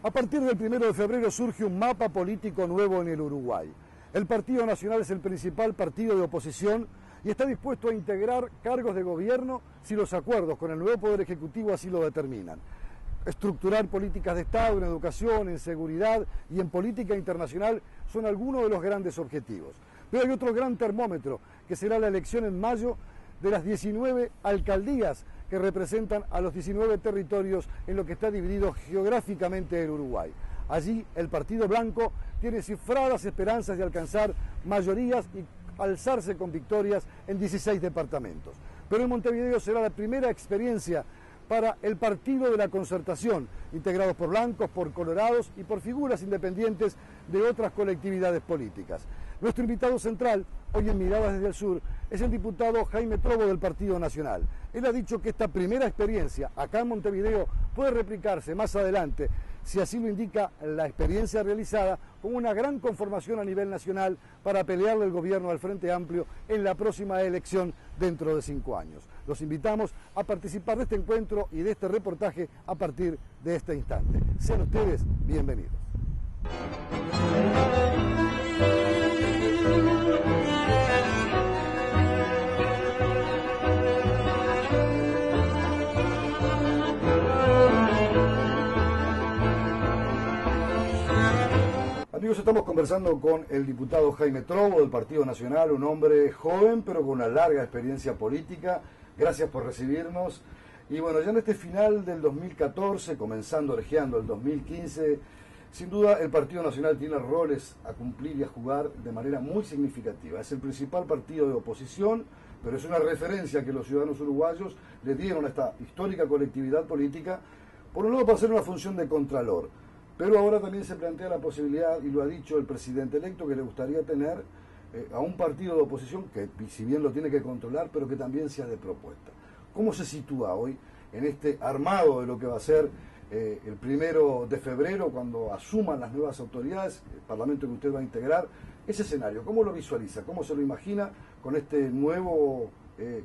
A partir del 1 de febrero surge un mapa político nuevo en el Uruguay. El Partido Nacional es el principal partido de oposición y está dispuesto a integrar cargos de gobierno si los acuerdos con el nuevo Poder Ejecutivo así lo determinan. Estructurar políticas de Estado en educación, en seguridad y en política internacional son algunos de los grandes objetivos. Pero hay otro gran termómetro, que será la elección en mayo de las 19 alcaldías que representan a los 19 territorios en lo que está dividido geográficamente el Uruguay. Allí el Partido Blanco tiene cifradas esperanzas de alcanzar mayorías y alzarse con victorias en 16 departamentos. Pero en Montevideo será la primera experiencia para el Partido de la Concertación, integrados por blancos, por colorados y por figuras independientes de otras colectividades políticas. Nuestro invitado central, hoy en Miradas desde el Sur, es el diputado Jaime Trovo del Partido Nacional. Él ha dicho que esta primera experiencia acá en Montevideo puede replicarse más adelante, si así lo indica la experiencia realizada, con una gran conformación a nivel nacional para pelearle el gobierno al Frente Amplio en la próxima elección dentro de 5 años. Los invitamos a participar de este encuentro y de este reportaje a partir de este instante. Sean ustedes bienvenidos. Amigos, estamos conversando con el diputado Jaime Trovo del Partido Nacional, un hombre joven pero con una larga experiencia política. Gracias por recibirnos. Y bueno, ya en este final del 2014, comenzando orejeando el 2015, sin duda el Partido Nacional tiene roles a cumplir y a jugar de manera muy significativa. Es el principal partido de oposición, pero es una referencia que los ciudadanos uruguayos le dieron a esta histórica colectividad política, por un lado para hacer una función de contralor. Pero ahora también se plantea la posibilidad, y lo ha dicho el presidente electo, que le gustaría tener a un partido de oposición que, si bien lo tiene que controlar, pero que también sea de propuesta. ¿Cómo se sitúa hoy en este armado de lo que va a ser el 1 de febrero, cuando asuman las nuevas autoridades, el Parlamento que usted va a integrar, ese escenario? ¿Cómo lo visualiza? ¿Cómo se lo imagina con este nuevo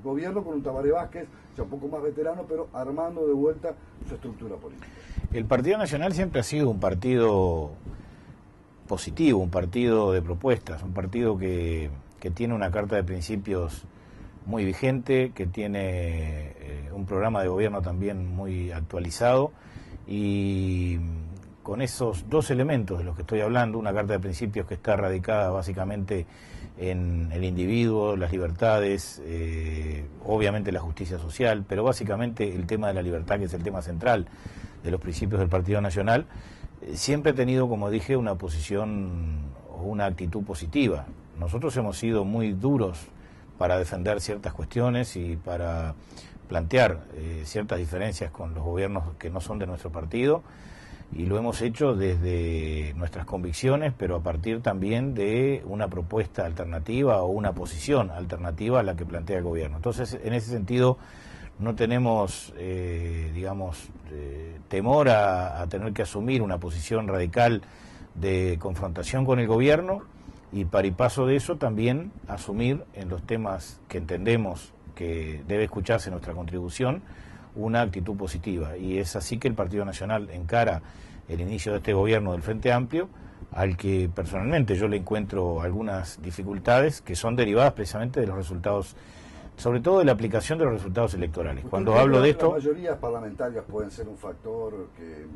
gobierno, con un Tabaré Vázquez, ya un poco más veterano, pero armando de vuelta su estructura política? El Partido Nacional siempre ha sido un partido positivo, un partido de propuestas, un partido que tiene una carta de principios muy vigente, que tiene un programa de gobierno también muy actualizado, y con esos dos elementos de los que estoy hablando, una carta de principios que está radicada básicamente en el individuo, las libertades, obviamente la justicia social, pero básicamente el tema de la libertad, que es el tema central de los principios del Partido Nacional, siempre ha tenido, como dije, una posición o una actitud positiva. Nosotros hemos sido muy duros para defender ciertas cuestiones y para plantear ciertas diferencias con los gobiernos que no son de nuestro partido, y lo hemos hecho desde nuestras convicciones, pero a partir también de una propuesta alternativa o una posición alternativa a la que plantea el gobierno. Entonces, en ese sentido, no tenemos, temor a tener que asumir una posición radical de confrontación con el gobierno, y para y paso de eso también asumir en los temas que entendemos que debe escucharse nuestra contribución una actitud positiva. Y es así que el Partido Nacional encara el inicio de este gobierno del Frente Amplio, al que personalmente yo le encuentro algunas dificultades que son derivadas precisamente de los resultados, sobre todo de la aplicación de los resultados electorales. Cuando hablo de esto... Las mayorías parlamentarias pueden ser un factor que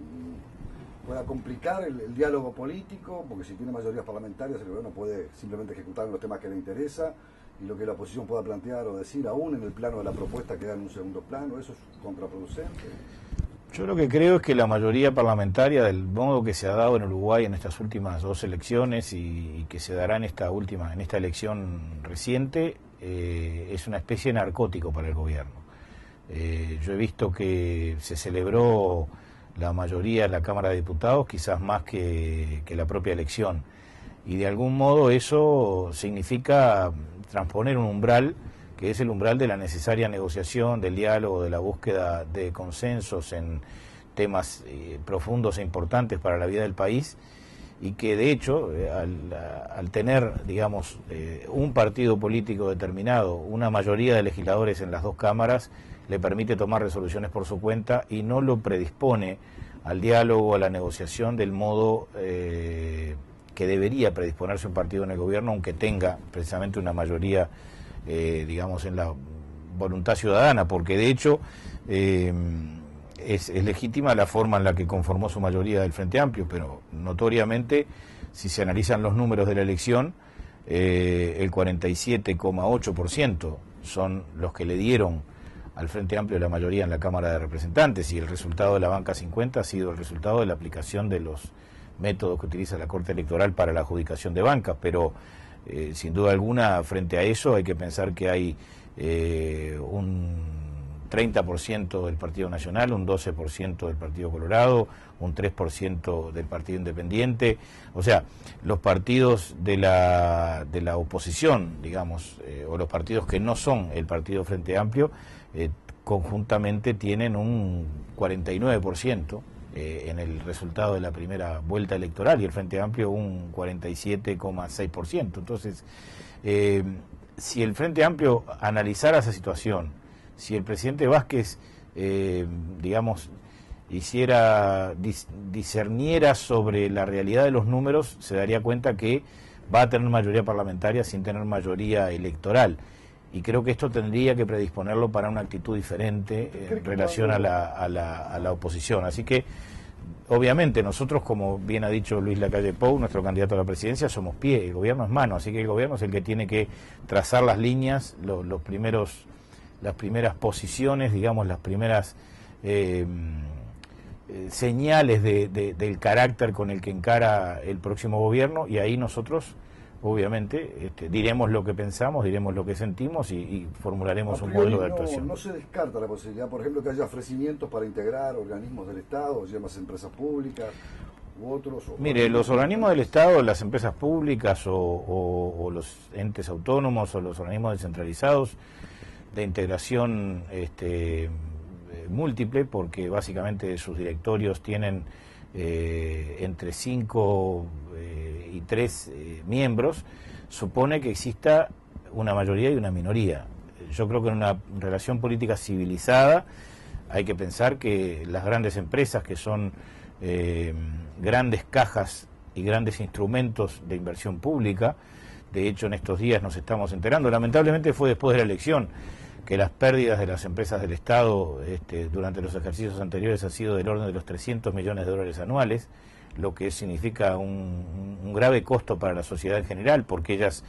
pueda complicar el diálogo político, porque si tiene mayorías parlamentarias el gobierno puede simplemente ejecutar los temas que le interesa, y lo que la oposición pueda plantear o decir aún en el plano de la propuesta queda en un segundo plano. ¿Eso es contraproducente? Yo lo que creo es que la mayoría parlamentaria, del modo que se ha dado en Uruguay en estas últimas 2 elecciones y que se dará en esta elección reciente, es una especie de narcótico para el gobierno. Yo he visto que se celebró la mayoría en la Cámara de Diputados, quizás más que la propia elección, y de algún modo eso significa transponer un umbral, que es el umbral de la necesaria negociación, del diálogo, de la búsqueda de consensos en temas profundos e importantes para la vida del país, y que de hecho al tener, digamos, un partido político determinado, una mayoría de legisladores en las 2 cámaras, le permite tomar resoluciones por su cuenta y no lo predispone al diálogo, a la negociación del modo que debería predisponerse un partido en el gobierno, aunque tenga precisamente una mayoría, digamos, en la voluntad ciudadana, porque de hecho es legítima la forma en la que conformó su mayoría del Frente Amplio, pero notoriamente, si se analizan los números de la elección, el 47,8% son los que le dieron al Frente Amplio la mayoría en la Cámara de Representantes, y el resultado de la banca 50 ha sido el resultado de la aplicación de los métodos que utiliza la Corte Electoral para la adjudicación de bancas, pero sin duda alguna, frente a eso hay que pensar que hay un 30% del Partido Nacional, un 12% del Partido Colorado, un 3% del Partido Independiente. O sea, los partidos de la oposición, digamos, o los partidos que no son el Partido Frente Amplio, conjuntamente tienen un 49% en el resultado de la primera vuelta electoral, y el Frente Amplio un 47,6%. Entonces, si el Frente Amplio analizara esa situación, si el presidente Vázquez, digamos, discerniera sobre la realidad de los números, se daría cuenta que va a tener mayoría parlamentaria sin tener mayoría electoral. Y creo que esto tendría que predisponerlo para una actitud diferente en relación a la oposición. Así que, obviamente, nosotros, como bien ha dicho Luis Lacalle Pou, nuestro candidato a la presidencia, somos pie, el gobierno es mano, así que el gobierno es el que tiene que trazar las líneas, las primeras posiciones, digamos, las primeras señales del carácter con el que encara el próximo gobierno, y ahí nosotros, obviamente, diremos lo que pensamos, diremos lo que sentimos y formularemos un modelo de actuación. No se descarta la posibilidad, por ejemplo, que haya ofrecimientos para integrar organismos del Estado, llamas empresas públicas u otros. Mire, los organismos del Estado, las empresas públicas o los entes autónomos o los organismos descentralizados de integración múltiple, porque básicamente sus directorios tienen entre 5 y 3 miembros, supone que exista una mayoría y una minoría. Yo creo que en una relación política civilizada hay que pensar que las grandes empresas, que son grandes cajas y grandes instrumentos de inversión pública, de hecho en estos días nos estamos enterando, lamentablemente fue después de la elección, que las pérdidas de las empresas del Estado durante los ejercicios anteriores han sido del orden de los 300 millones de dólares anuales, lo que significa un grave costo para la sociedad en general, porque ellas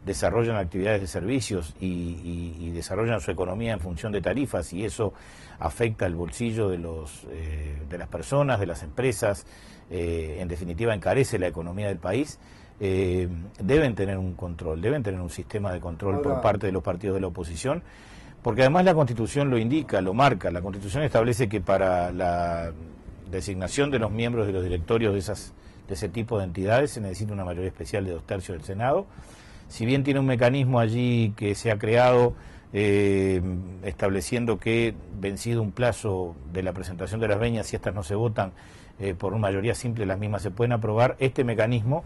desarrollan actividades de servicios y desarrollan su economía en función de tarifas, y eso afecta el bolsillo de las personas, de las empresas, en definitiva encarece la economía del país. Deben tener un control, deben tener un sistema de control por parte de los partidos de la oposición, porque además la Constitución lo indica, lo marca. La Constitución establece que para la designación de los miembros de los directorios de ese tipo de entidades se necesita una mayoría especial de 2/3 del Senado. Si bien tiene un mecanismo allí que se ha creado estableciendo que, vencido un plazo de la presentación de las veñas, si estas no se votan por una mayoría simple, las mismas se pueden aprobar, este mecanismo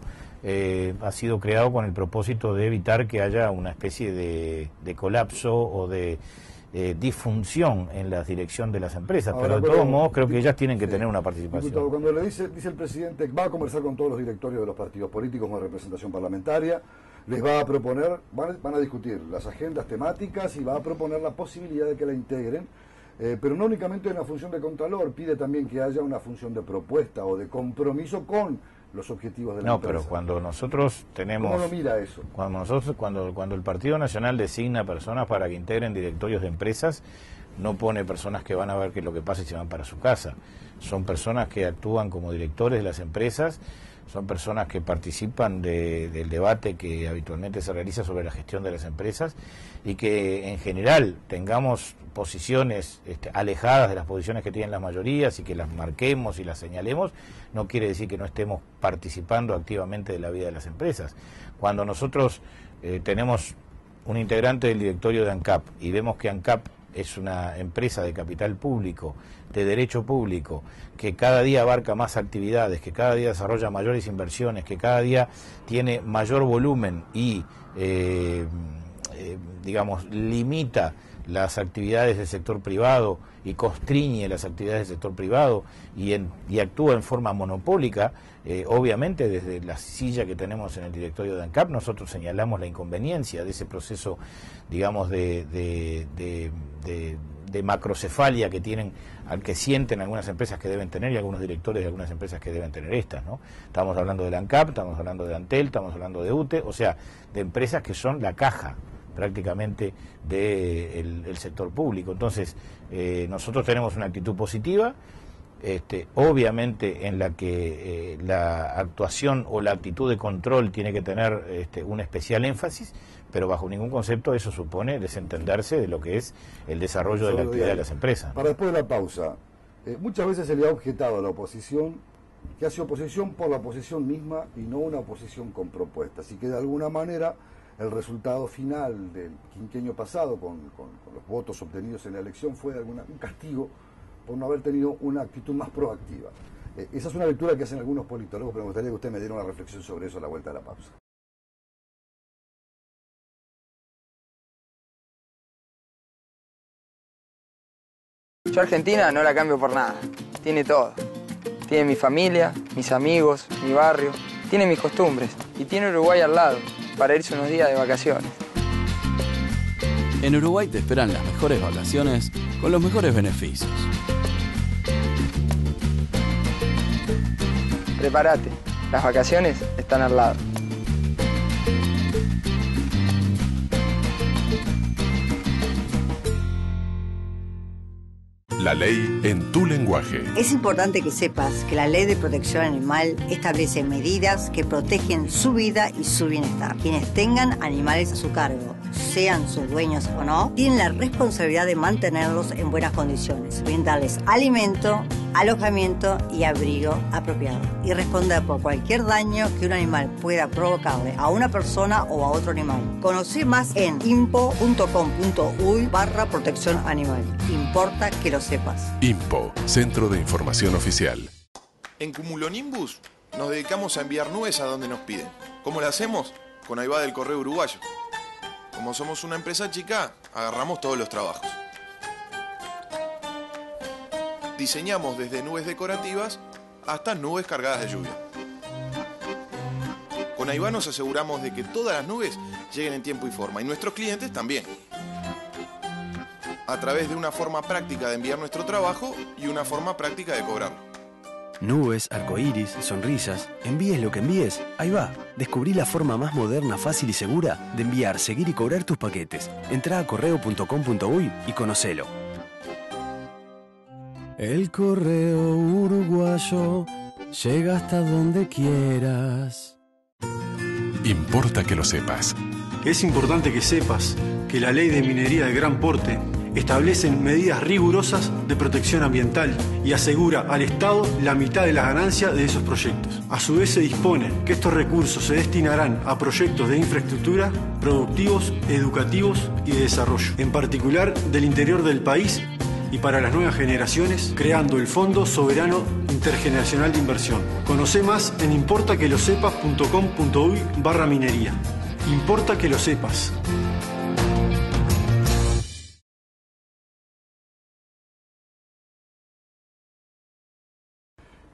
ha sido creado con el propósito de evitar que haya una especie de colapso o de disfunción en la dirección de las empresas. Ahora, pero de todos modos creo que ellas tienen que tener una participación. Diputado, cuando le dice el presidente va a conversar con todos los directorios de los partidos políticos con representación parlamentaria, les va a proponer, van a discutir las agendas temáticas y va a proponer la posibilidad de que la integren, pero no únicamente en la función de contralor, pide también que haya una función de propuesta o de compromiso con los objetivos de la empresa. No, pero cuando nosotros tenemos... ¿Cómo lo mira eso? Cuando el Partido Nacional designa personas para que integren directorios de empresas, no pone personas que van a ver qué es lo que pasa y se van para su casa. Son personas que actúan como directores de las empresas, son personas que participan del debate que habitualmente se realiza sobre la gestión de las empresas, y que en general tengamos posiciones alejadas de las posiciones que tienen las mayorías y que las marquemos y las señalemos, no quiere decir que no estemos participando activamente de la vida de las empresas. Cuando nosotros tenemos un integrante del directorio de ANCAP y vemos que ANCAP es una empresa de capital público, de derecho público, que cada día abarca más actividades, que cada día desarrolla mayores inversiones, que cada día tiene mayor volumen y, digamos, limita las actividades del sector privado y constriñe las actividades del sector privado y actúa en forma monopólica, obviamente desde la silla que tenemos en el directorio de ANCAP nosotros señalamos la inconveniencia de ese proceso, digamos, de macrocefalia que tienen, al que sienten algunas empresas que deben tener y algunos directores de algunas empresas que deben tener estas, ¿no? Estamos hablando de la ANCAP, estamos hablando de Antel, estamos hablando de UTE, o sea, de empresas que son la caja prácticamente del sector público. Entonces, nosotros tenemos una actitud positiva, obviamente en la que la actuación o la actitud de control tiene que tener un especial énfasis, pero bajo ningún concepto eso supone desentenderse de lo que es el desarrollo de la actividad de las empresas. Para después de la pausa, muchas veces se le ha objetado a la oposición que hace oposición por la oposición misma y no una oposición con propuestas, y que de alguna manera el resultado final del quinquenio pasado con los votos obtenidos en la elección fue un castigo por no haber tenido una actitud más proactiva. Esa es una lectura que hacen algunos politólogos, pero me gustaría que usted me diera una reflexión sobre eso a la vuelta de la pausa. Yo a Argentina no la cambio por nada. Tiene todo. Tiene mi familia, mis amigos, mi barrio, tiene mis costumbres y tiene Uruguay al lado para irse unos días de vacaciones. En Uruguay te esperan las mejores vacaciones con los mejores beneficios. Prepárate, las vacaciones están al lado. La ley en tu lenguaje. Es importante que sepas que la Ley de Protección Animal establece medidas que protegen su vida y su bienestar. Quienes tengan animales a su cargo, sean sus dueños o no, tienen la responsabilidad de mantenerlos en buenas condiciones, brindarles alimento, alojamiento y abrigo apropiado y responder por cualquier daño que un animal pueda provocarle a una persona o a otro animal. Conocí más en impo.com.uy/protección animal. Importa que lo sepas. IMPO, Centro de Información Oficial. En Cumulonimbus nos dedicamos a enviar nubes a donde nos piden. ¿Cómo lo hacemos? Con Aivá del Correo Uruguayo. Como somos una empresa chica, agarramos todos los trabajos. Diseñamos desde nubes decorativas hasta nubes cargadas de lluvia. Con Aivá nos aseguramos de que todas las nubes lleguen en tiempo y forma, y nuestros clientes también. A través de una forma práctica de enviar nuestro trabajo y una forma práctica de cobrarlo. Nubes, arcoíris, sonrisas, envíes lo que envíes, ahí va. Descubrí la forma más moderna, fácil y segura de enviar, seguir y cobrar tus paquetes. Entrá a correo.com.uy y conocelo. El correo uruguayo llega hasta donde quieras. Importa que lo sepas. Es importante que sepas que la Ley de Minería de Gran Porte establece medidas rigurosas de protección ambiental y asegura al Estado la mitad de las ganancias de esos proyectos. A su vez se dispone que estos recursos se destinarán a proyectos de infraestructura, productivos, educativos y de desarrollo, en particular del interior del país y para las nuevas generaciones, creando el Fondo Soberano Intergeneracional de Inversión. Conoce más en importaquelosepas.com.uy/minería. Importa que lo sepas.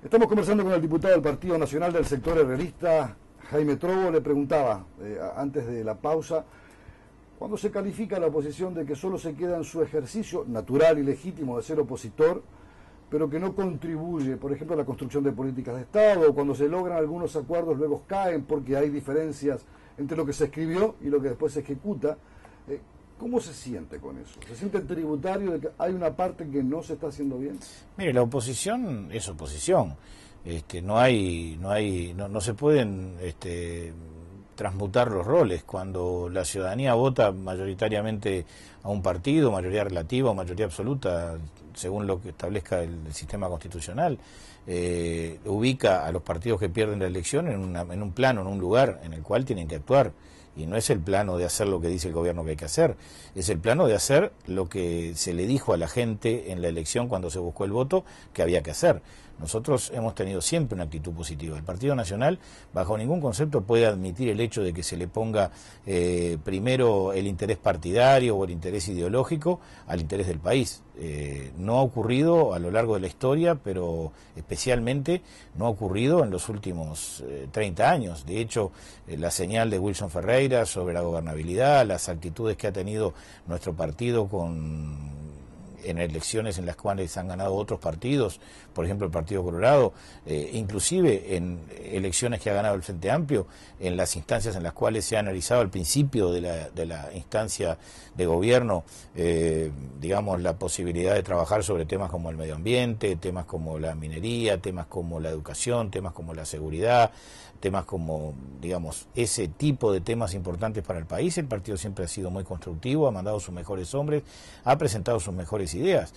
Estamos conversando con el diputado del Partido Nacional del Sector Herrerista, Jaime Trovo. Le preguntaba, antes de la pausa, cuando se califica a la oposición de que solo se queda en su ejercicio natural y legítimo de ser opositor, pero que no contribuye, por ejemplo, a la construcción de políticas de Estado, o cuando se logran algunos acuerdos, luego caen porque hay diferencias entre lo que se escribió y lo que después se ejecuta. ¿Cómo se siente con eso? ¿Se siente tributario de que hay una parte que no se está haciendo bien? Mire, la oposición es oposición. No se pueden transmutar los roles. Cuando la ciudadanía vota mayoritariamente a un partido, mayoría relativa o mayoría absoluta, según lo que establezca el sistema constitucional, ubica a los partidos que pierden la elección en un plano, en un lugar en el cual tienen que actuar. y no es el plano de hacer lo que dice el gobierno que hay que hacer, es el plano de hacer lo que se le dijo a la gente en la elección cuando se buscó el voto que había que hacer. Nosotros hemos tenido siempre una actitud positiva. El Partido Nacional, bajo ningún concepto, puede admitir el hecho de que se le ponga primero el interés partidario o el interés ideológico al interés del país. No ha ocurrido a lo largo de la historia, pero especialmente no ha ocurrido en los últimos 30 años. De hecho, la señal de Wilson Ferreira sobre la gobernabilidad, las actitudes que ha tenido nuestro partido en elecciones en las cuales han ganado otros partidos, por ejemplo el Partido Colorado, inclusive en elecciones que ha ganado el Frente Amplio, en las instancias en las cuales se ha analizado al principio de la instancia de gobierno, digamos, la posibilidad de trabajar sobre temas como el medio ambiente, temas como la minería, temas como la educación, temas como la seguridad, temas como, digamos, ese tipo de temas importantes para el país. El partido siempre ha sido muy constructivo, ha mandado sus mejores hombres, ha presentado sus mejores ideas.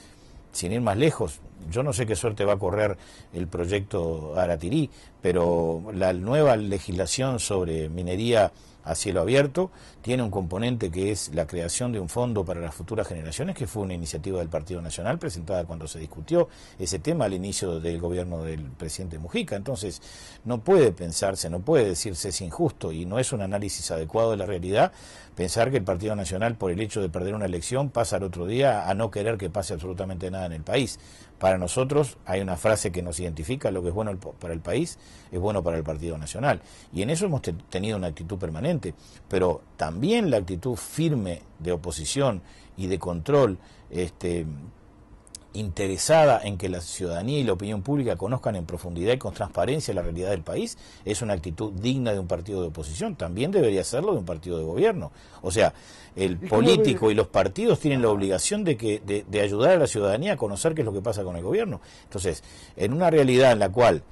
Sin ir más lejos, yo no sé qué suerte va a correr el proyecto Aratirí, pero la nueva legislación sobre minería a cielo abierto tiene un componente que es la creación de un fondo para las futuras generaciones, que fue una iniciativa del Partido Nacional presentada cuando se discutió ese tema al inicio del gobierno del presidente Mujica. Entonces no puede pensarse, no puede decirse es injusto, y no es un análisis adecuado de la realidad pensar que el Partido Nacional, por el hecho de perder una elección, pasa al otro día a no querer que pase absolutamente nada en el país. Para nosotros hay una frase que nos identifica: lo que es bueno para el país es bueno para el Partido Nacional, y en eso hemos tenido una actitud permanente, pero también la actitud firme de oposición y de control interesada en que la ciudadanía y la opinión pública conozcan en profundidad y con transparencia la realidad del país, es una actitud digna de un partido de oposición. También debería serlo de un partido de gobierno. O sea, el político y los partidos tienen la obligación de ayudar a la ciudadanía a conocer qué es lo que pasa con el gobierno. Entonces, en una realidad en la cual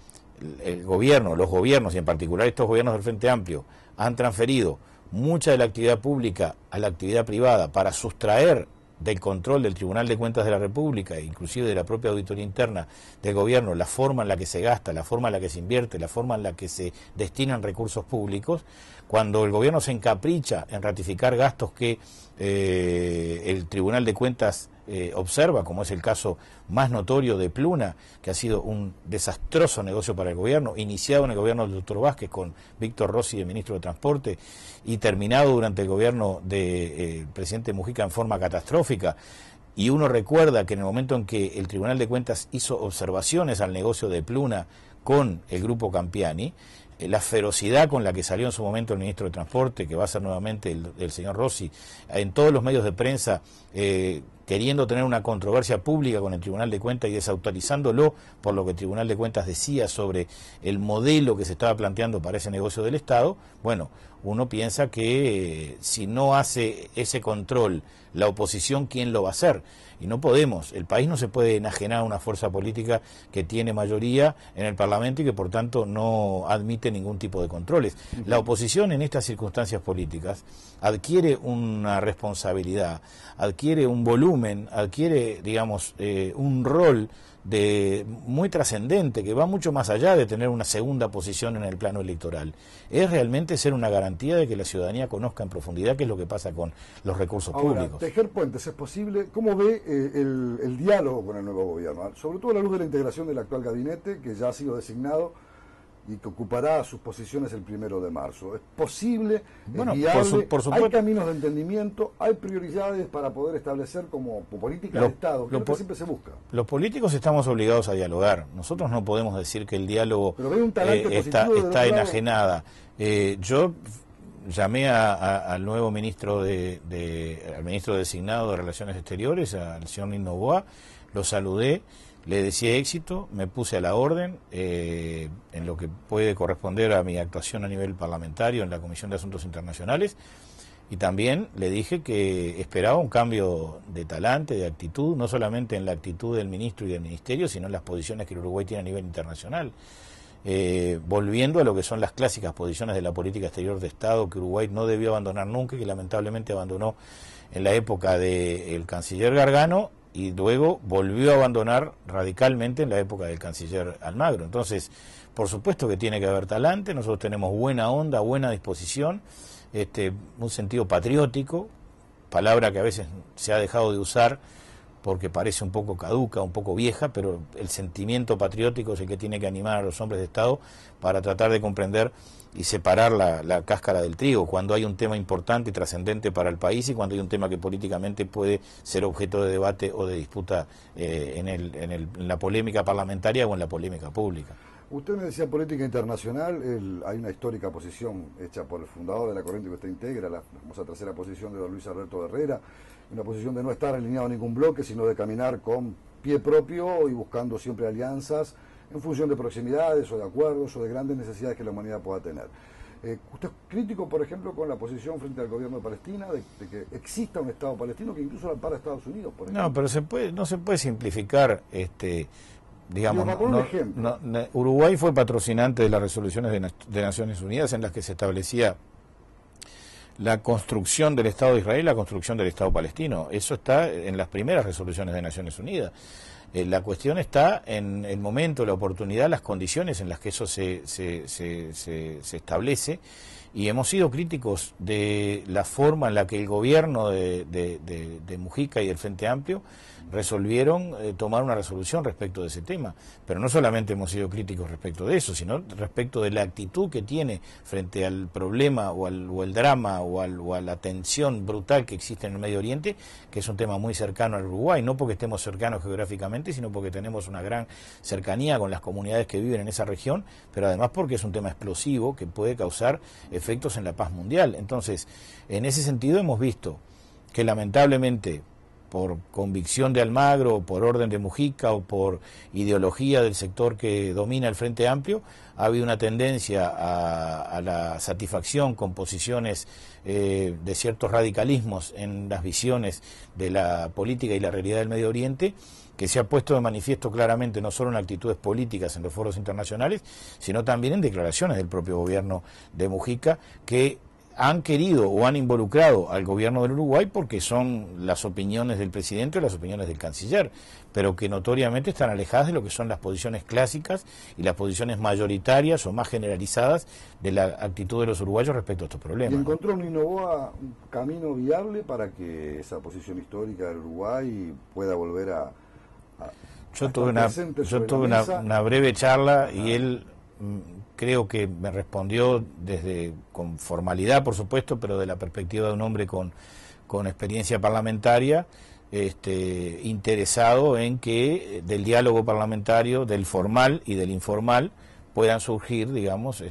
el gobierno, los gobiernos, y en particular estos gobiernos del Frente Amplio, han transferido mucha de la actividad pública a la actividad privada para sustraer del control del Tribunal de Cuentas de la República, inclusive de la propia auditoría interna del gobierno, la forma en la que se gasta, la forma en la que se invierte, la forma en la que se destinan recursos públicos, cuando el gobierno se encapricha en ratificar gastos que el Tribunal de Cuentas observa, como es el caso más notorio de Pluna, que ha sido un desastroso negocio para el gobierno, iniciado en el gobierno del doctor Vázquez con Víctor Rossi de ministro de Transporte y terminado durante el gobierno del presidente Mujica en forma catastrófica. Y uno recuerda que en el momento en que el Tribunal de Cuentas hizo observaciones al negocio de Pluna con el grupo Campiani, la ferocidad con la que salió en su momento el ministro de Transporte, que va a ser nuevamente el señor Rossi, en todos los medios de prensa, queriendo tener una controversia pública con el Tribunal de Cuentas y desautorizándolo por lo que el Tribunal de Cuentas decía sobre el modelo que se estaba planteando para ese negocio del Estado. Bueno, uno piensa que si no hace ese control la oposición, ¿quién lo va a hacer? Y no podemos, el país no se puede enajenar a una fuerza política que tiene mayoría en el Parlamento y que por tanto no admite ningún tipo de controles. La oposición en estas circunstancias políticas adquiere una responsabilidad, adquiere un volumen, adquiere, digamos, un rol muy trascendente, que va mucho más allá de tener una segunda posición en el plano electoral. Es realmente ser una garantía de que la ciudadanía conozca en profundidad qué es lo que pasa con los recursos públicos. Tejer puentes es posible. ¿Cómo ve el diálogo con el nuevo gobierno? Sobre todo a la luz de la integración del actual gabinete, que ya ha sido designado y que ocupará sus posiciones el 1 de marzo. ¿Es posible? Bueno, ¿es viable? por supuesto. ¿Hay caminos de entendimiento? ¿Hay prioridades para poder establecer como política de Estado? Que es lo que siempre se busca. Los políticos estamos obligados a dialogar. Nosotros no podemos decir que el diálogo está enajenada. Yo llamé al nuevo ministro al ministro designado de Relaciones Exteriores, al señor Nino Boa, lo saludé, le deseé éxito, me puse a la orden en lo que puede corresponder a mi actuación a nivel parlamentario en la Comisión de Asuntos Internacionales, y también le dije que esperaba un cambio de talante, de actitud, no solamente en la actitud del ministro y del ministerio, sino en las posiciones que el Uruguay tiene a nivel internacional. Volviendo a lo que son las clásicas posiciones de la política exterior de Estado que Uruguay no debió abandonar nunca y que lamentablemente abandonó en la época del canciller Gargano, y luego volvió a abandonar radicalmente en la época del canciller Almagro. Entonces, por supuesto que tiene que haber talante, nosotros tenemos buena onda, buena disposición, un sentido patriótico, palabra que a veces se ha dejado de usar porque parece un poco caduca, un poco vieja, pero el sentimiento patriótico es el que tiene que animar a los hombres de Estado para tratar de comprender y separar la cáscara del trigo, cuando hay un tema importante y trascendente para el país y cuando hay un tema que políticamente puede ser objeto de debate o de disputa en la polémica parlamentaria o en la polémica pública. Usted me decía política internacional, hay una histórica posición hecha por el fundador de la corriente que usted integra, la famosa tercera posición de don Luis Alberto Herrera, una posición de no estar alineado a ningún bloque, sino de caminar con pie propio y buscando siempre alianzas en función de proximidades o de acuerdos o de grandes necesidades que la humanidad pueda tener. ¿Usted es crítico, por ejemplo, con la posición frente al gobierno de Palestina, de que exista un Estado palestino que incluso lo ampara a Estados Unidos, por ejemplo? No, pero no se puede simplificar, digamos, Uruguay fue patrocinante de las resoluciones de Naciones Unidas en las que se establecía la construcción del Estado de Israel y la construcción del Estado palestino. Eso está en las primeras resoluciones de Naciones Unidas. La cuestión está en el momento, la oportunidad, las condiciones en las que eso se establece, y hemos sido críticos de la forma en la que el gobierno de Mujica y el Frente Amplio resolvieron tomar una resolución respecto de ese tema. Pero no solamente hemos sido críticos respecto de eso, sino respecto de la actitud que tiene frente al problema o al drama o a la tensión brutal que existe en el Medio Oriente, que es un tema muy cercano al Uruguay, no porque estemos cercanos geográficamente, sino porque tenemos una gran cercanía con las comunidades que viven en esa región, pero además porque es un tema explosivo que puede causar efectos en la paz mundial. Entonces, en ese sentido hemos visto que lamentablemente, por convicción de Almagro, por orden de Mujica o por ideología del sector que domina el Frente Amplio, ha habido una tendencia a la satisfacción con posiciones de ciertos radicalismos en las visiones de la política y la realidad del Medio Oriente, que se ha puesto de manifiesto claramente no solo en actitudes políticas en los foros internacionales, sino también en declaraciones del propio gobierno de Mujica, que han querido o han involucrado al gobierno del Uruguay porque son las opiniones del presidente o las opiniones del canciller, pero que notoriamente están alejadas de lo que son las posiciones clásicas y las posiciones mayoritarias o más generalizadas de la actitud de los uruguayos respecto a estos problemas. ¿Y encontró en Novoa un camino viable para que esa posición histórica del Uruguay pueda volver a Yo tuve una breve charla y él creo que me respondió con formalidad, por supuesto, pero de la perspectiva de un hombre con experiencia parlamentaria, interesado en que del diálogo parlamentario, del formal y del informal, puedan surgir, digamos,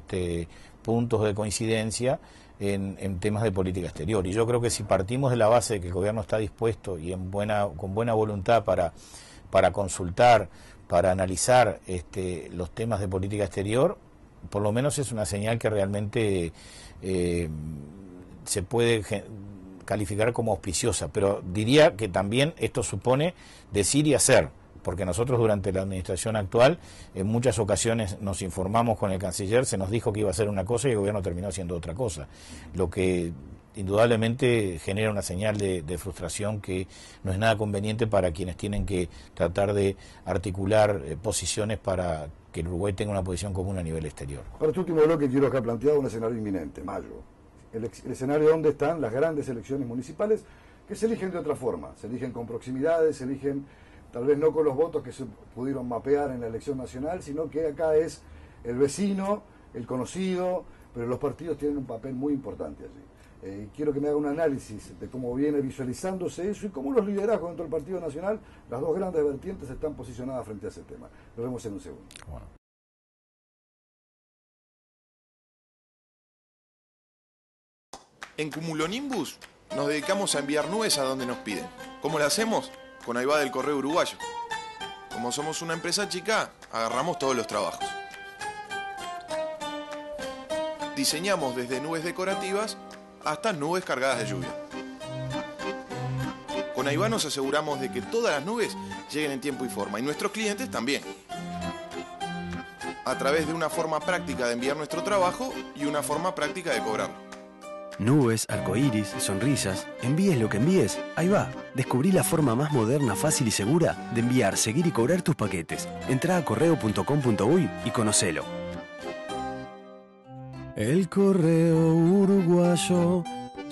puntos de coincidencia en temas de política exterior. Y yo creo que si partimos de la base de que el gobierno está dispuesto y con buena voluntad para consultar, para analizar los temas de política exterior, por lo menos es una señal que realmente se puede calificar como auspiciosa, pero diría que también esto supone decir y hacer, porque nosotros durante la administración actual en muchas ocasiones nos informamos con el canciller, se nos dijo que iba a hacer una cosa y el gobierno terminó haciendo otra cosa, lo que indudablemente genera una señal de frustración que no es nada conveniente para quienes tienen que tratar de articular posiciones para que el Uruguay tenga una posición común a nivel exterior. Para este último bloque quiero dejar planteado un escenario inminente, mayo. El escenario donde están las grandes elecciones municipales que se eligen de otra forma, se eligen con proximidades, se eligen tal vez no con los votos que se pudieron mapear en la elección nacional, sino que acá es el vecino, el conocido, pero los partidos tienen un papel muy importante allí. Quiero que me haga un análisis de cómo viene visualizándose eso y cómo los liderazgos dentro del Partido Nacional, las dos grandes vertientes, están posicionadas frente a ese tema. Lo vemos en un segundo. Bueno. En Cumulonimbus nos dedicamos a enviar nubes a donde nos piden. ¿Cómo lo hacemos? Con Aivá del Correo Uruguayo. Como somos una empresa chica, agarramos todos los trabajos. Diseñamos desde nubes decorativas hasta nubes cargadas de lluvia. Con Aivá nos aseguramos de que todas las nubes lleguen en tiempo y forma, y nuestros clientes también. A través de una forma práctica de enviar nuestro trabajo y una forma práctica de cobrarlo. Nubes, arcoíris, sonrisas, envíes lo que envíes, ahí va. Descubrí la forma más moderna, fácil y segura de enviar, seguir y cobrar tus paquetes. Entrá a correo.com.uy y conocelo. El correo uruguayo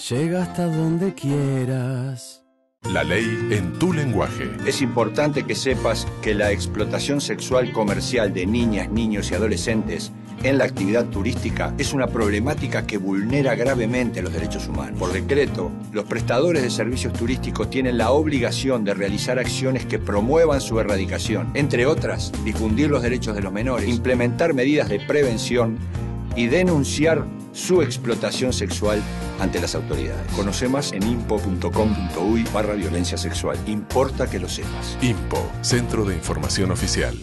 llega hasta donde quieras. La ley en tu lenguaje. Es importante que sepas que la explotación sexual comercial de niñas, niños y adolescentes en la actividad turística es una problemática que vulnera gravemente los derechos humanos. Por decreto, los prestadores de servicios turísticos tienen la obligación de realizar acciones que promuevan su erradicación, entre otras, difundir los derechos de los menores, implementar medidas de prevención y denunciar su explotación sexual ante las autoridades. Conoce más en impo.com.uy/violencia sexual. Importa que lo sepas. INPO, Centro de Información Oficial.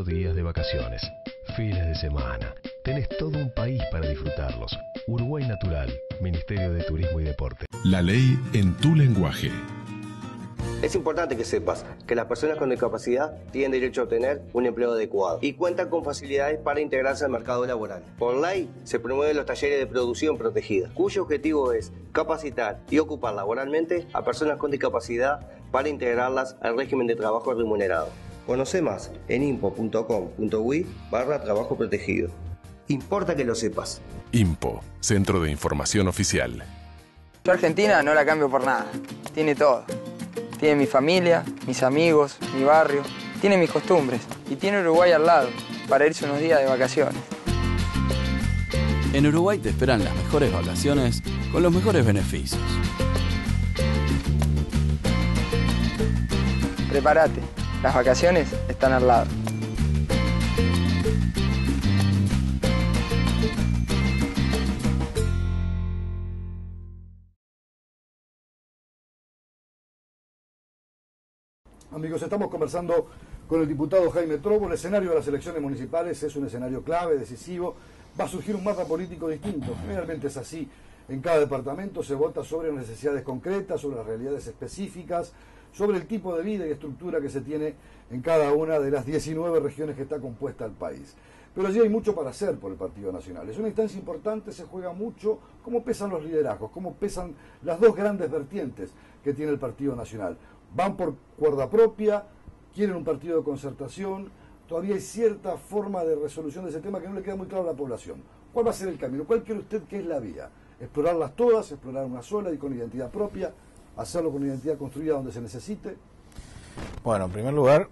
Días de vacaciones, fines de semana. Tenés todo un país para disfrutarlos. Uruguay Natural, Ministerio de Turismo y Deporte. La ley en tu lenguaje. Es importante que sepas que las personas con discapacidad tienen derecho a obtener un empleo adecuado y cuentan con facilidades para integrarse al mercado laboral. Por ley se promueven los talleres de producción protegida, cuyo objetivo es capacitar y ocupar laboralmente a personas con discapacidad para integrarlas al régimen de trabajo remunerado. Conoce más en impo.com.uy/trabajo protegido. Importa que lo sepas. INPO, Centro de Información Oficial. Yo Argentina no la cambio por nada. Tiene todo. Tiene mi familia, mis amigos, mi barrio. Tiene mis costumbres. Y tiene Uruguay al lado para irse unos días de vacaciones. En Uruguay te esperan las mejores vacaciones con los mejores beneficios. Prepárate. Las vacaciones están al lado. Amigos, estamos conversando con el diputado Jaime Trobo. El escenario de las elecciones municipales es un escenario clave, decisivo. Va a surgir un mapa político distinto. Generalmente es así. En cada departamento se vota sobre las necesidades concretas, sobre las realidades específicas, sobre el tipo de vida y estructura que se tiene en cada una de las 19 regiones que está compuesta el país. Pero allí hay mucho para hacer por el Partido Nacional. Es una instancia importante, se juega mucho cómo pesan los liderazgos, cómo pesan las dos grandes vertientes que tiene el Partido Nacional. Van por cuerda propia, quieren un partido de concertación, todavía hay cierta forma de resolución de ese tema que no le queda muy claro a la población. ¿Cuál va a ser el camino? ¿Cuál cree usted que es la vía? ¿Explorarlas todas, explorar una sola y con identidad propia? ¿Hacerlo con identidad construida donde se necesite? Bueno, en primer lugar,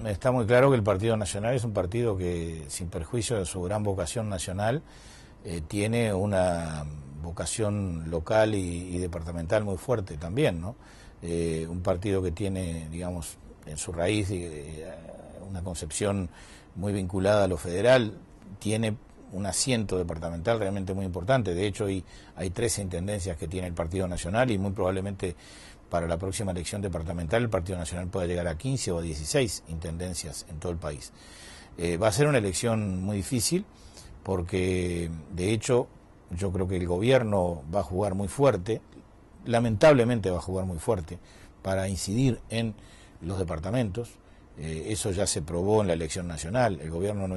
está muy claro que el Partido Nacional es un partido que, sin perjuicio de su gran vocación nacional, tiene una vocación local y departamental muy fuerte también, ¿no? Un partido que tiene, digamos, en su raíz una concepción muy vinculada a lo federal, tiene un asiento departamental realmente muy importante. De hecho, hay 13 intendencias que tiene el Partido Nacional y muy probablemente para la próxima elección departamental el Partido Nacional pueda llegar a 15 o a 16 intendencias en todo el país. Va a ser una elección muy difícil porque, de hecho, yo creo que el gobierno va a jugar muy fuerte, lamentablemente va a jugar muy fuerte para incidir en los departamentos. Eso ya se probó en la elección nacional. El gobierno no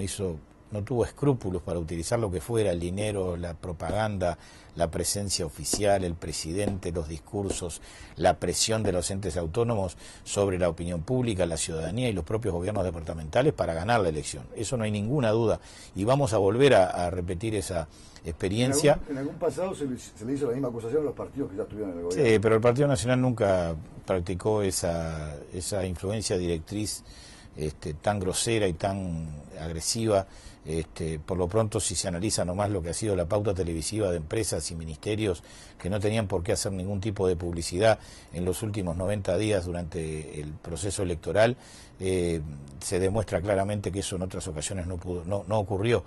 tuvo escrúpulos para utilizar lo que fuera, el dinero, la propaganda, la presencia oficial, el presidente, los discursos, la presión de los entes autónomos sobre la opinión pública, la ciudadanía y los propios gobiernos departamentales para ganar la elección. Eso no hay ninguna duda y vamos a volver a repetir esa experiencia. En algún pasado se le hizo la misma acusación a los partidos que ya estuvieron en el gobierno. Sí, pero el Partido Nacional nunca practicó esa influencia directriz tan grosera y tan agresiva. Por lo pronto, si se analiza nomás lo que ha sido la pauta televisiva de empresas y ministerios que no tenían por qué hacer ningún tipo de publicidad en los últimos 90 días durante el proceso electoral, se demuestra claramente que eso en otras ocasiones no ocurrió.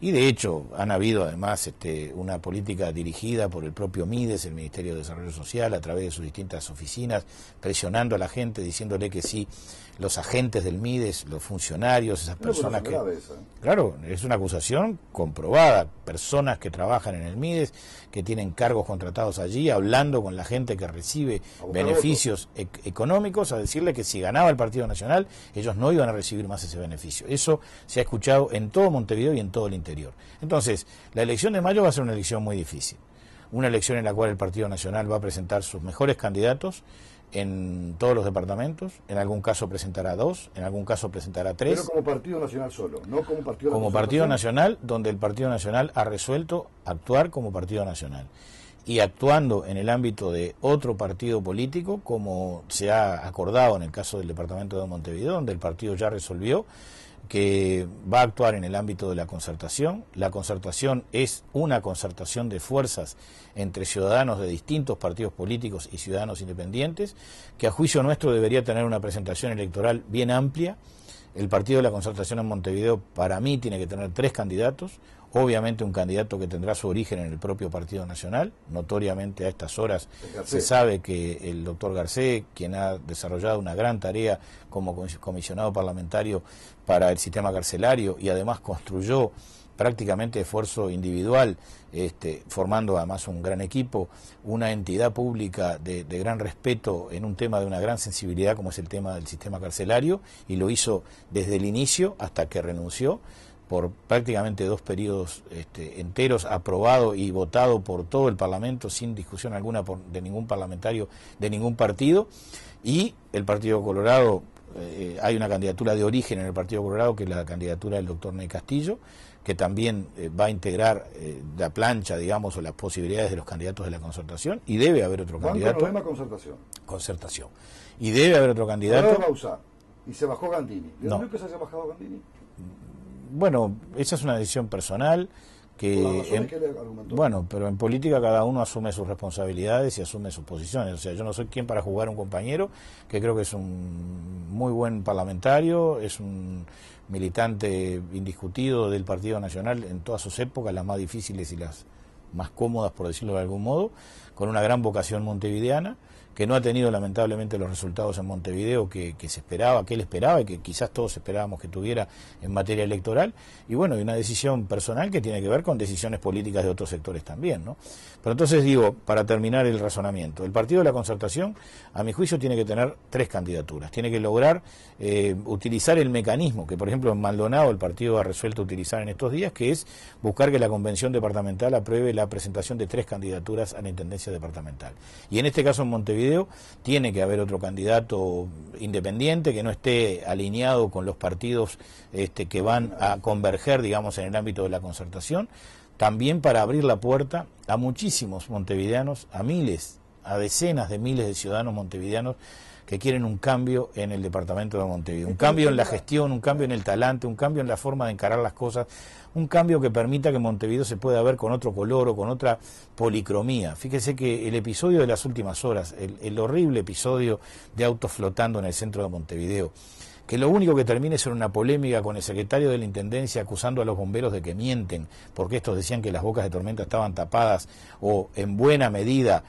Y de hecho han habido además una política dirigida por el propio Mides, el Ministerio de Desarrollo Social, a través de sus distintas oficinas, presionando a la gente, diciéndole que sí, los agentes del Mides, los funcionarios, esas personas que... Claro, Esto es una acusación comprobada. Personas que trabajan en el Mides, que tienen cargos contratados allí, hablando con la gente que recibe beneficios económicos, a decirle que si ganaba el Partido Nacional, ellos no iban a recibir más ese beneficio. Eso se ha escuchado en todo Montevideo y en todo el interior. Entonces, la elección de mayo va a ser una elección muy difícil. Una elección en la cual el Partido Nacional va a presentar sus mejores candidatos en todos los departamentos, en algún caso presentará 2, en algún caso presentará 3. Pero como Partido Nacional solo, no como Partido Como Partido Nacional, donde el Partido Nacional ha resuelto actuar como Partido Nacional. Y actuando en el ámbito de otro partido político, como se ha acordado en el caso del departamento de Montevideo, donde el partido ya resolvió que va a actuar en el ámbito de la concertación. La concertación es una concertación de fuerzas entre ciudadanos de distintos partidos políticos y ciudadanos independientes, que a juicio nuestro debería tener una presentación electoral bien amplia. El partido de la concertación en Montevideo, para mí, tiene que tener 3 candidatos. Obviamente un candidato que tendrá su origen en el propio Partido Nacional. Notoriamente a estas horas se sabe que el doctor Garcés, quien ha desarrollado una gran tarea como comisionado parlamentario para el sistema carcelario y además construyó prácticamente de esfuerzo individual, formando además un gran equipo, una entidad pública de gran respeto en un tema de una gran sensibilidad como es el tema del sistema carcelario, y lo hizo desde el inicio hasta que renunció, por prácticamente 2 periodos enteros, aprobado y votado por todo el Parlamento sin discusión alguna de ningún parlamentario de ningún partido. Y el Partido Colorado, hay una candidatura de origen en el Partido Colorado, que es la candidatura del doctor Ney Castillo, que también va a integrar la plancha, digamos, o las posibilidades de los candidatos de la concertación, y debe haber otro candidato. Concertación. Concertación. Y debe haber otro candidato. Y se bajó Gandini. ¿De dónde que se haya bajado Gandini? Bueno, esa es una decisión personal que bueno, pero en política cada uno asume sus responsabilidades y asume sus posiciones. O sea, yo no soy quien para jugar a un compañero que creo que es un muy buen parlamentario, es un militante indiscutido del Partido Nacional en todas sus épocas, las más difíciles y las más cómodas, por decirlo de algún modo, con una gran vocación montevideana, que no ha tenido lamentablemente los resultados en Montevideo que se esperaba, que él esperaba y que quizás todos esperábamos que tuviera en materia electoral. Y bueno, hay una decisión personal que tiene que ver con decisiones políticas de otros sectores también, ¿no? Pero entonces digo, para terminar el razonamiento, el Partido de la Concertación, a mi juicio, tiene que tener 3 candidaturas. Tiene que lograr utilizar el mecanismo que, por ejemplo, en Maldonado el partido ha resuelto utilizar en estos días, que es buscar que la Convención Departamental apruebe la presentación de 3 candidaturas a la Intendencia Departamental. Y en este caso en Montevideo tiene que haber otro candidato independiente que no esté alineado con los partidos que van a converger, digamos, en el ámbito de la concertación, también para abrir la puerta a muchísimos montevideanos, a miles, a decenas de miles de ciudadanos montevideanos que quieren un cambio en el departamento de Montevideo, un cambio en la gestión, un cambio en el talante, un cambio en la forma de encarar las cosas, un cambio que permita que Montevideo se pueda ver con otro color o con otra policromía. Fíjese que el episodio de las últimas horas, el horrible episodio de autos flotando en el centro de Montevideo, que lo único que termine es en una polémica con el secretario de la Intendencia acusando a los bomberos de que mienten, porque estos decían que las bocas de tormenta estaban tapadas, o en buena medida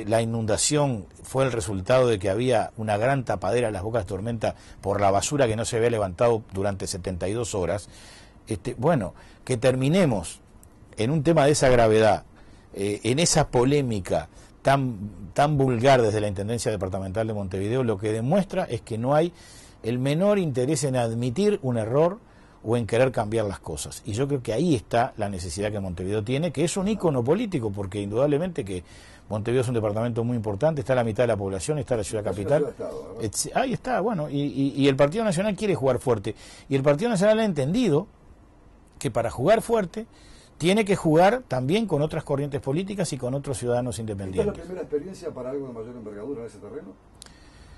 la inundación fue el resultado de que había una gran tapadera en las bocas de tormenta por la basura que no se había levantado durante 72 horas. Bueno, que terminemos en un tema de esa gravedad, en esa polémica tan vulgar desde la Intendencia Departamental de Montevideo, lo que demuestra es que no hay el menor interés en admitir un error o en querer cambiar las cosas. Y yo creo que ahí está la necesidad que Montevideo tiene, que es un ícono político, porque indudablemente que Montevideo es un departamento muy importante, está la mitad de la población, está la ciudad capital. Ahí está, bueno, y el Partido Nacional quiere jugar fuerte. Y el Partido Nacional ha entendido que para jugar fuerte tiene que jugar también con otras corrientes políticas y con otros ciudadanos independientes. ¿Esta es la primera experiencia para algo de mayor envergadura en ese terreno?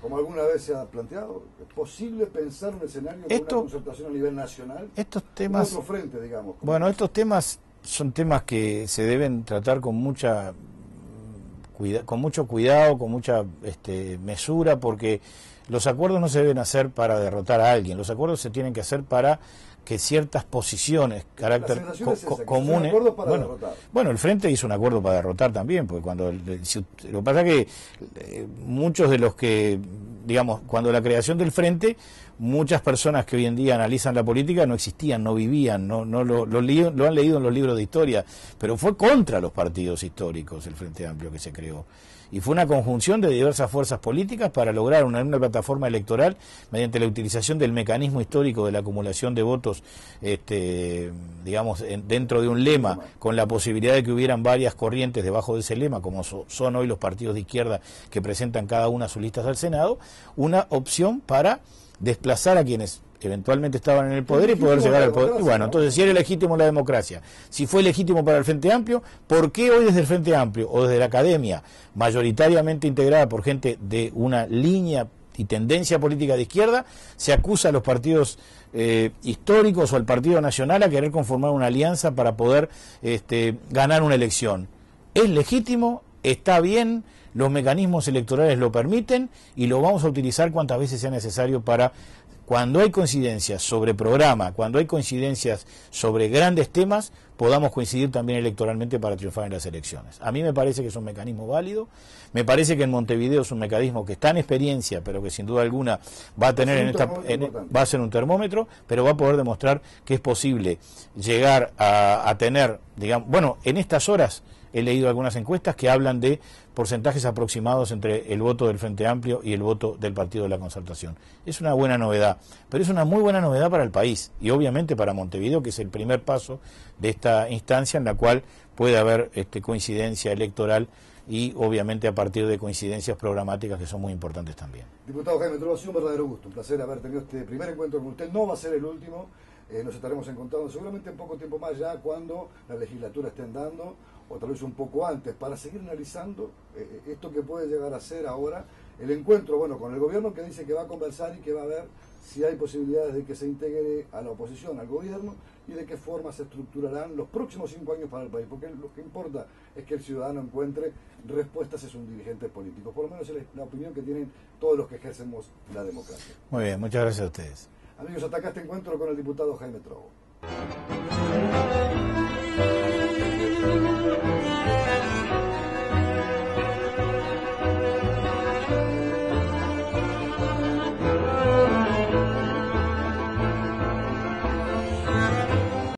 ¿Como alguna vez se ha planteado? ¿Es posible pensar un escenario de una concertación a nivel nacional? Estos temas, otro frente, digamos. Bueno, estos temas son temas que se deben tratar con mucho cuidado, con mucha mesura, porque los acuerdos no se deben hacer para derrotar a alguien, los acuerdos se tienen que hacer para que ciertas posiciones, carácter comunes. Bueno, el Frente hizo un acuerdo para derrotar también, porque cuando lo que pasa es que muchos de los que, digamos, cuando la creación del Frente, muchas personas que hoy en día analizan la política no existían, no vivían, lo han leído en los libros de historia, pero fue contra los partidos históricos el Frente Amplio que se creó. Y fue una conjunción de diversas fuerzas políticas para lograr una plataforma electoral mediante la utilización del mecanismo histórico de la acumulación de votos, digamos, dentro de un lema, con la posibilidad de que hubieran varias corrientes debajo de ese lema, como son hoy los partidos de izquierda que presentan cada una sus listas al Senado, una opción para desplazar a quienes eventualmente estaban en el poder y poder llegar al poder. Y bueno, entonces, si era legítimo la democracia, si fue legítimo para el Frente Amplio, ¿por qué hoy desde el Frente Amplio o desde la academia, mayoritariamente integrada por gente de una línea y tendencia política de izquierda, se acusa a los partidos históricos o al Partido Nacional a querer conformar una alianza para poder ganar una elección? Es legítimo, está bien, los mecanismos electorales lo permiten y lo vamos a utilizar cuantas veces sea necesario para, cuando hay coincidencias sobre programa, cuando hay coincidencias sobre grandes temas, podamos coincidir también electoralmente para triunfar en las elecciones. A mí me parece que es un mecanismo válido, me parece que en Montevideo es un mecanismo que está en experiencia, pero que sin duda alguna va a tener va a ser un termómetro, pero va a poder demostrar que es posible llegar a tener, digamos, bueno, en estas horas he leído algunas encuestas que hablan de porcentajes aproximados entre el voto del Frente Amplio y el voto del Partido de la Concertación. Es una buena novedad, pero es una muy buena novedad para el país y obviamente para Montevideo, que es el primer paso de esta instancia en la cual puede haber coincidencia electoral y obviamente a partir de coincidencias programáticas que son muy importantes también. Diputado Jaime Trova, ha sido un verdadero gusto, un placer haber tenido este primer encuentro con usted. No va a ser el último, nos estaremos encontrando seguramente en poco tiempo más, ya cuando la legislatura esté andando, o tal vez un poco antes, para seguir analizando esto que puede llegar a ser ahora el encuentro, bueno, con el gobierno, que dice que va a conversar y que va a ver si hay posibilidades de que se integre a la oposición, al gobierno, y de qué forma se estructurarán los próximos 5 años para el país, porque lo que importa es que el ciudadano encuentre respuestas a sus dirigentes políticos, por lo menos es la opinión que tienen todos los que ejercemos la democracia. Muy bien, muchas gracias a ustedes. Amigos, hasta acá este encuentro con el diputado Jaime Trova.